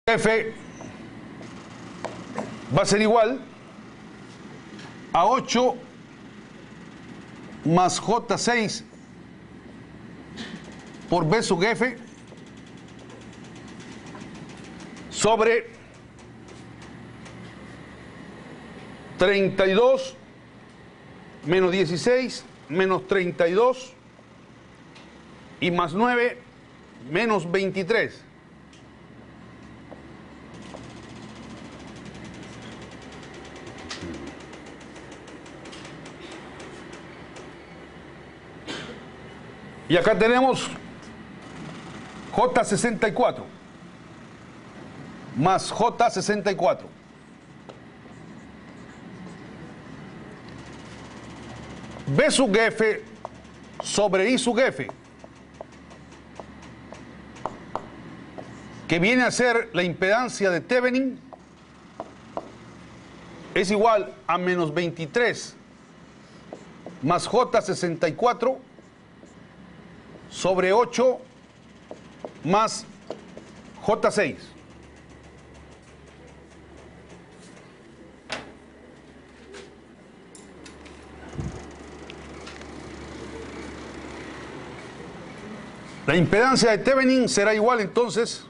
F va a ser igual a 8 más J6 por B sub F sobre 32 menos 16 menos 32 y más 9 menos 23. Y acá tenemos J64 más J64. B sub F sobre I sub F, que viene a ser la impedancia de Thevenin, es igual a menos 23 más J64 sobre 8 más J6. La impedancia de Thevenin será igual entonces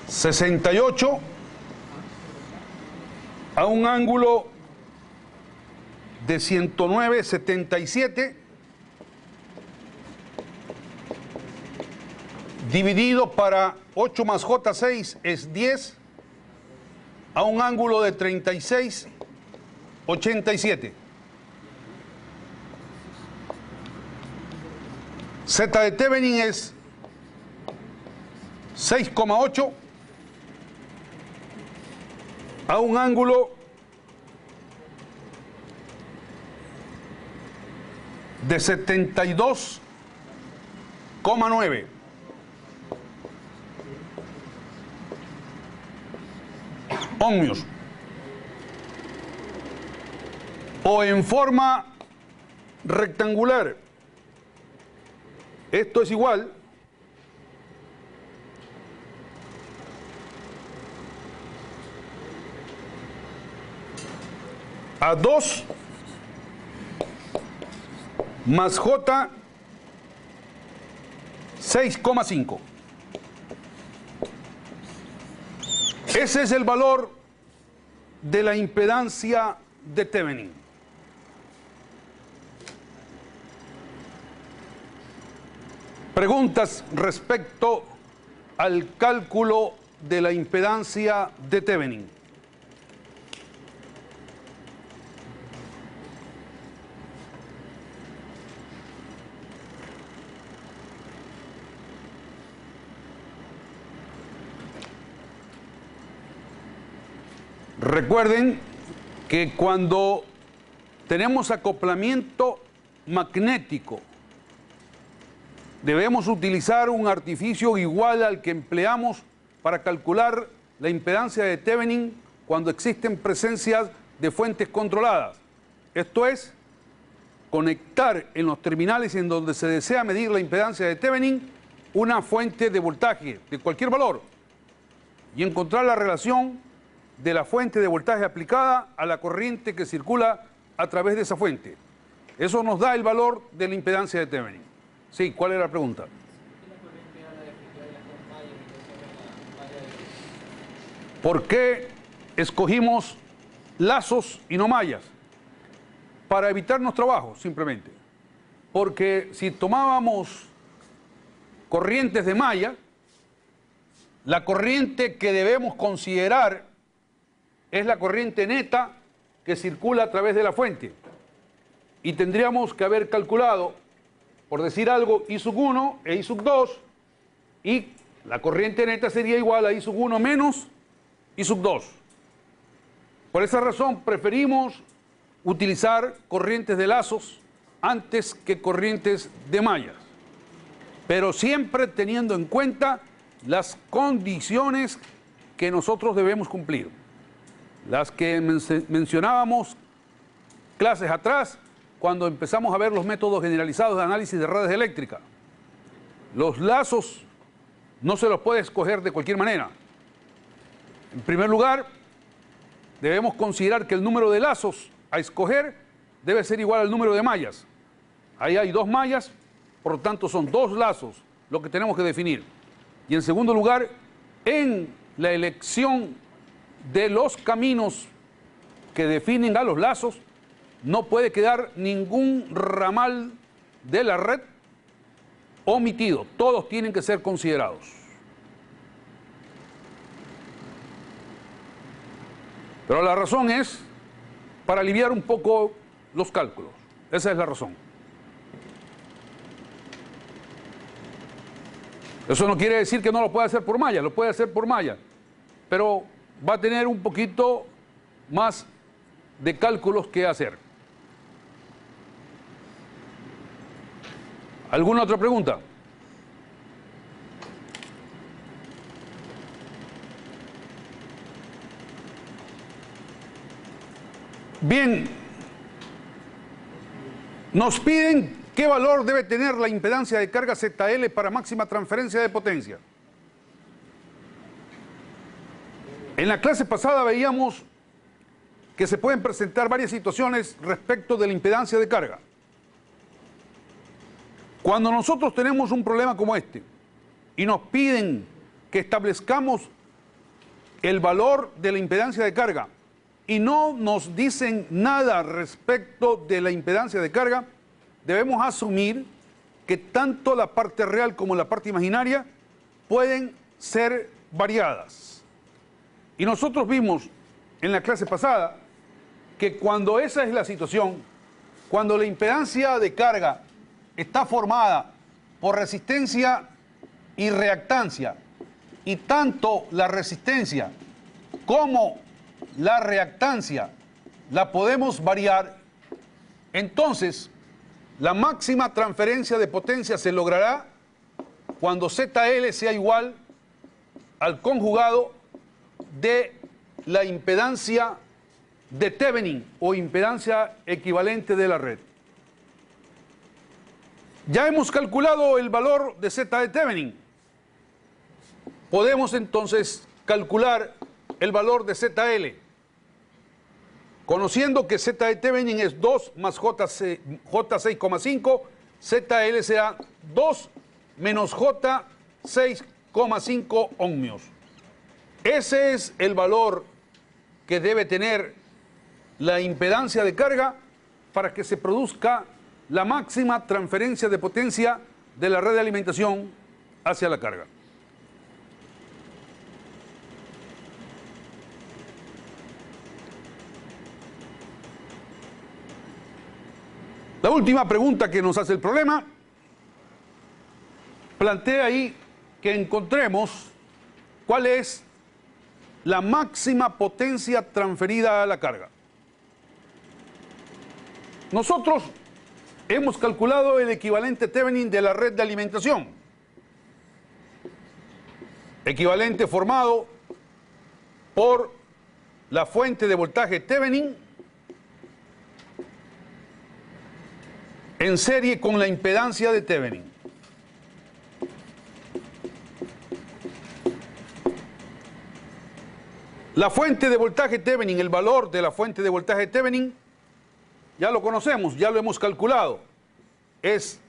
(68) a un ángulo de 109,77 dividido para 8 más J6 es 10 a un ángulo de 36,87. Z de Thevenin es 6,8 a un ángulo de 72,9. ohmios. O en forma rectangular, esto es igual a 2 más J 6,5. Ese es el valor de la impedancia de Thevenin. Preguntas respecto al cálculo de la impedancia de Thevenin. Recuerden que cuando tenemos acoplamiento magnético, debemos utilizar un artificio igual al que empleamos para calcular la impedancia de Thevenin cuando existen presencias de fuentes controladas. Esto es, conectar en los terminales en donde se desea medir la impedancia de Thevenin una fuente de voltaje de cualquier valor y encontrar la relación de la fuente de voltaje aplicada a la corriente que circula a través de esa fuente. Eso nos da el valor de la impedancia de Thevenin. Sí, ¿cuál era la pregunta? ¿Por qué escogimos lazos y no mallas? Para evitarnos trabajos, simplemente. Porque si tomábamos corrientes de malla, la corriente que debemos considerar es la corriente neta que circula a través de la fuente. Y tendríamos que haber calculado, por decir algo, I sub 1 e I sub 2, y la corriente neta sería igual a I sub 1 menos I sub 2. Por esa razón preferimos utilizar corrientes de lazos antes que corrientes de mallas, pero siempre teniendo en cuenta las condiciones que nosotros debemos cumplir. las que mencionábamos clases atrás, cuando empezamos a ver los métodos generalizados de análisis de redes eléctricas. Los lazos no se los puede escoger de cualquier manera. En primer lugar, debemos considerar que el número de lazos a escoger debe ser igual al número de mallas. Ahí hay 2 mallas, por lo tanto son 2 lazos lo que tenemos que definir. Y en segundo lugar, en la elección de los caminos que definen a los lazos, no puede quedar ningún ramal de la red omitido. Todos tienen que ser considerados. Pero la razón es para aliviar un poco los cálculos. Esa es la razón. Eso no quiere decir que no lo pueda hacer por malla, lo puede hacer por malla, pero va a tener un poquito más de cálculos que hacer. ¿Alguna otra pregunta? Bien, nos piden qué valor debe tener la impedancia de carga ZL para máxima transferencia de potencia. En la clase pasada veíamos que se pueden presentar varias situaciones respecto de la impedancia de carga. Cuando nosotros tenemos un problema como este y nos piden que establezcamos el valor de la impedancia de carga y no nos dicen nada respecto de la impedancia de carga, debemos asumir que tanto la parte real como la parte imaginaria pueden ser variadas. Y nosotros vimos en la clase pasada que cuando esa es la situación, cuando la impedancia de carga está formada por resistencia y reactancia, y tanto la resistencia como la reactancia la podemos variar, entonces la máxima transferencia de potencia se logrará cuando ZL sea igual al conjugado de la impedancia de Thevenin o impedancia equivalente de la red. Ya hemos calculado el valor de Z de Thevenin. Podemos entonces calcular el valor de ZL, conociendo que Z de Thevenin es 2 más J6,5, ZL será 2 menos J6,5 ohmios. Ese es el valor que debe tener la impedancia de carga para que se produzca la máxima transferencia de potencia de la red de alimentación hacia la carga. La última pregunta que nos hace el problema plantea ahí que encontremos cuál es la máxima potencia transferida a la carga. Nosotros hemos calculado el equivalente Thevenin de la red de alimentación. Equivalente formado por la fuente de voltaje Thevenin en serie con la impedancia de Thevenin. La fuente de voltaje Thevenin, el valor de la fuente de voltaje Thevenin, ya lo conocemos, ya lo hemos calculado. Es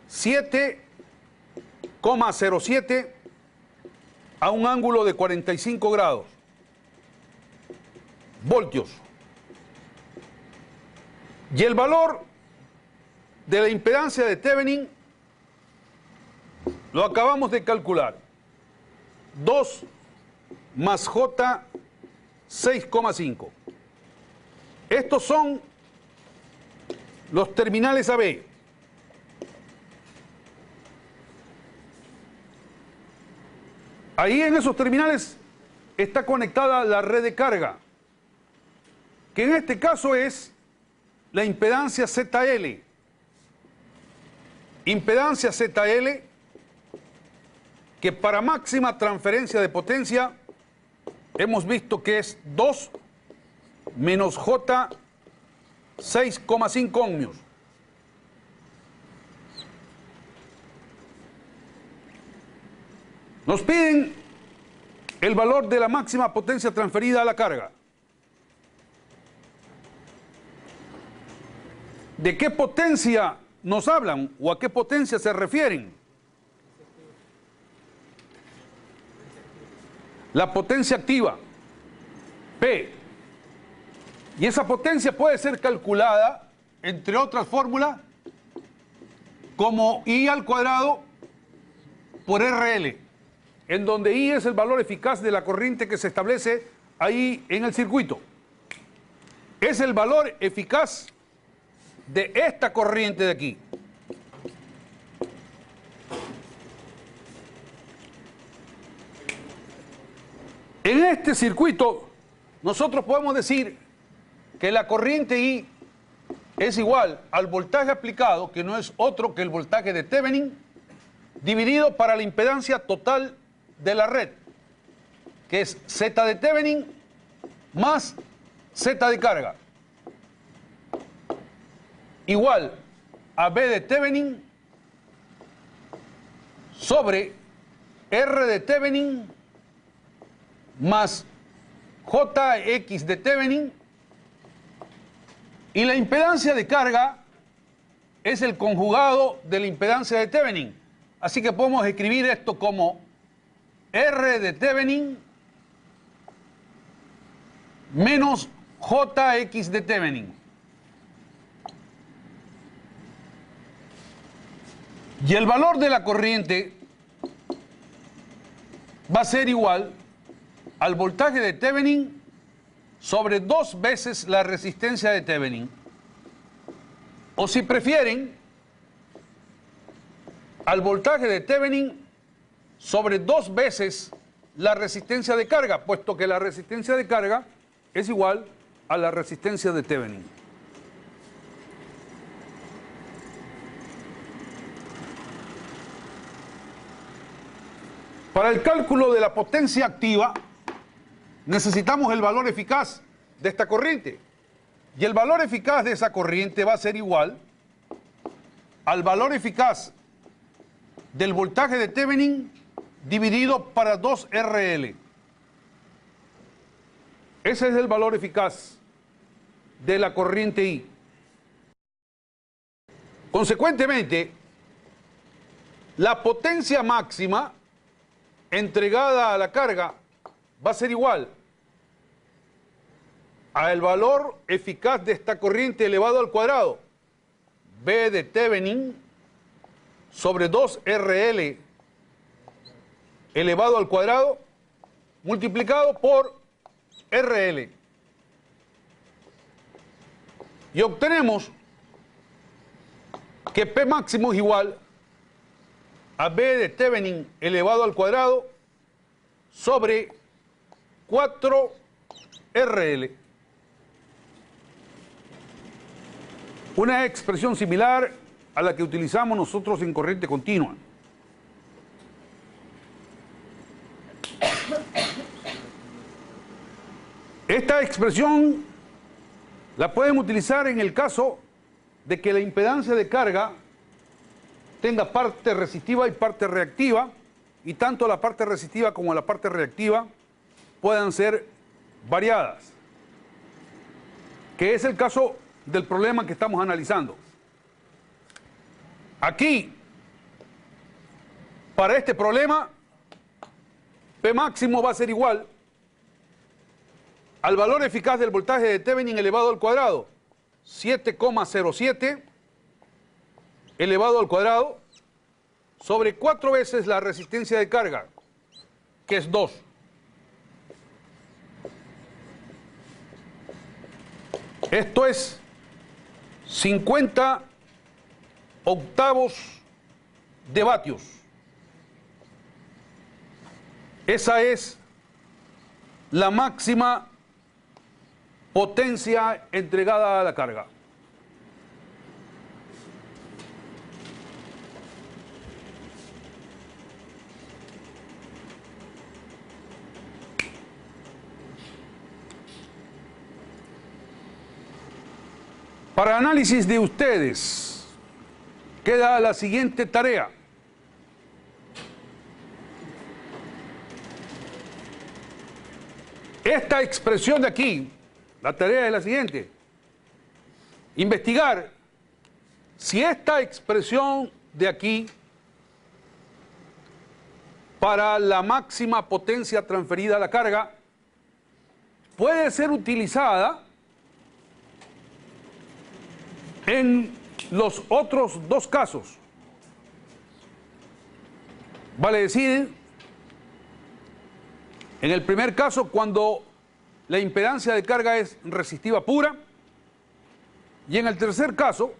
7,07 a un ángulo de 45 grados. Voltios. Y el valor de la impedancia de Thevenin lo acabamos de calcular. 2 más J 6,5. Estos son los terminales AB. Ahí en esos terminales está conectada la red de carga, que en este caso es la impedancia ZL. Impedancia ZL que para máxima transferencia de potencia hemos visto que es 2 menos J 6,5 ohmios. Nos piden el valor de la máxima potencia transferida a la carga. ¿De qué potencia nos hablan o a qué potencia se refieren? La potencia activa, P. Y esa potencia puede ser calculada, entre otras fórmulas, como I al cuadrado por RL, en donde I es el valor eficaz de la corriente que se establece ahí en el circuito. Es el valor eficaz de esta corriente de aquí. En este circuito, nosotros podemos decir que la corriente I es igual al voltaje aplicado, que no es otro que el voltaje de Thevenin, dividido para la impedancia total de la red, que es Z de Thevenin más Z de carga, igual a B de Thevenin sobre R de Thevenin más JX de Thevenin, y la impedancia de carga es el conjugado de la impedancia de Thevenin. Así que podemos escribir esto como R de Thevenin menos JX de Thevenin. Y el valor de la corriente va a ser igual al voltaje de Thevenin sobre 2 veces la resistencia de Thevenin. O si prefieren, al voltaje de Thevenin sobre 2 veces la resistencia de carga, puesto que la resistencia de carga es igual a la resistencia de Thevenin. Para el cálculo de la potencia activa, necesitamos el valor eficaz de esta corriente. Y el valor eficaz de esa corriente va a ser igual al valor eficaz del voltaje de Thevenin dividido para 2RL. Ese es el valor eficaz de la corriente I. Consecuentemente, la potencia máxima entregada a la carga va a ser igual al valor eficaz de esta corriente elevado al cuadrado, B de Thevenin sobre 2RL elevado al cuadrado multiplicado por RL. Y obtenemos que P máximo es igual a B de Thevenin elevado al cuadrado sobre 4RL. Una expresión similar a la que utilizamos nosotros en corriente continua. Esta expresión la pueden utilizar en el caso de que la impedancia de carga tenga parte resistiva y parte reactiva, y tanto la parte resistiva como la parte reactiva puedan ser variadas, que es el caso del problema que estamos analizando. Aquí, para este problema, P máximo va a ser igual al valor eficaz del voltaje de Thevenin elevado al cuadrado, 7,07 elevado al cuadrado, sobre 4 veces la resistencia de carga, que es 2. Esto es 50 octavos de vatios. Esa es la máxima potencia entregada a la carga. Para análisis de ustedes, queda la siguiente tarea. Esta expresión de aquí, la tarea es la siguiente. Investigar si esta expresión de aquí para la máxima potencia transferida a la carga puede ser utilizada en los otros dos casos. Vale decir, en el primer caso, cuando la impedancia de carga es resistiva pura, y en el tercer caso,